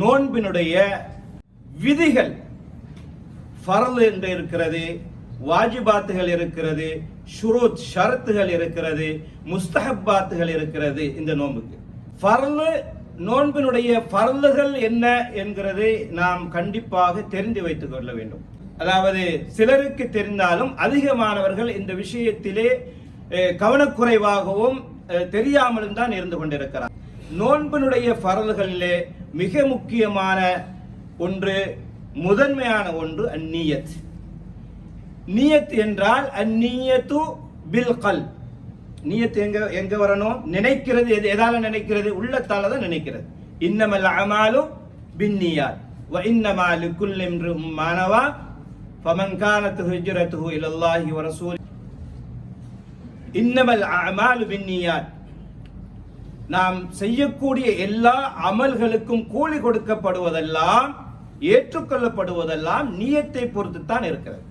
நோன்பினுடைய விதிகள் ஃபர்ல் என்று இருக்கிறது, வாஜிபாத்துகள் இருக்கிறது, ஷுரூத் ஷரத்துகள் இருக்கிறது, முஸ்தஹப்பாத்துகள் இருக்கிறது. இந்த நோன்புக்கு ஃபர்ல் நோன்பினுடைய ஃபர்லுகள் என்ன என்கிறதை நாம் கண்டிப்பாக தெரிந்து வைத்துக் கொள்ள வேண்டும். அதாவது சிலருக்கு தெரிந்தாலும் அதிகமானவர்கள் இந்த விஷயத்திலே கவனக்குறைவாகவும் தெரியாமலும் தான் இருந்து கொண்டிருக்கிறார். நோன்பினுடைய ஃபர்லுகளிலே மிக முக்கியமான ஒன்று, முதன்மையான ஒன்று அந்நியத். நியத் என்றால் அந்நியத்து பில் கல்ப். நியத் எங்க வரணும்? நினைக்கிறது. எதால நினைக்கிறது? உள்ளத்தால தான் நினைக்கிறது. இன்னமல் அமாலு பின்னியாத் வ இன்னமா லிக்குல்லி இம்ரிஇம் மா நவா ஃபமன் கானத் ஹிஜ்ரத்துஹு இலல்லாஹி வ ரசூல். இன்னமல் அமாலு பின்னியாத். நாம் செய்யக்கூடிய எல்லா அமல்களுக்கும் கூலி கொடுக்கப்படுவதெல்லாம், ஏற்றுக்கொள்ளப்படுவதெல்லாம் நியத்தை பொறுத்து தான் இருக்கிறது.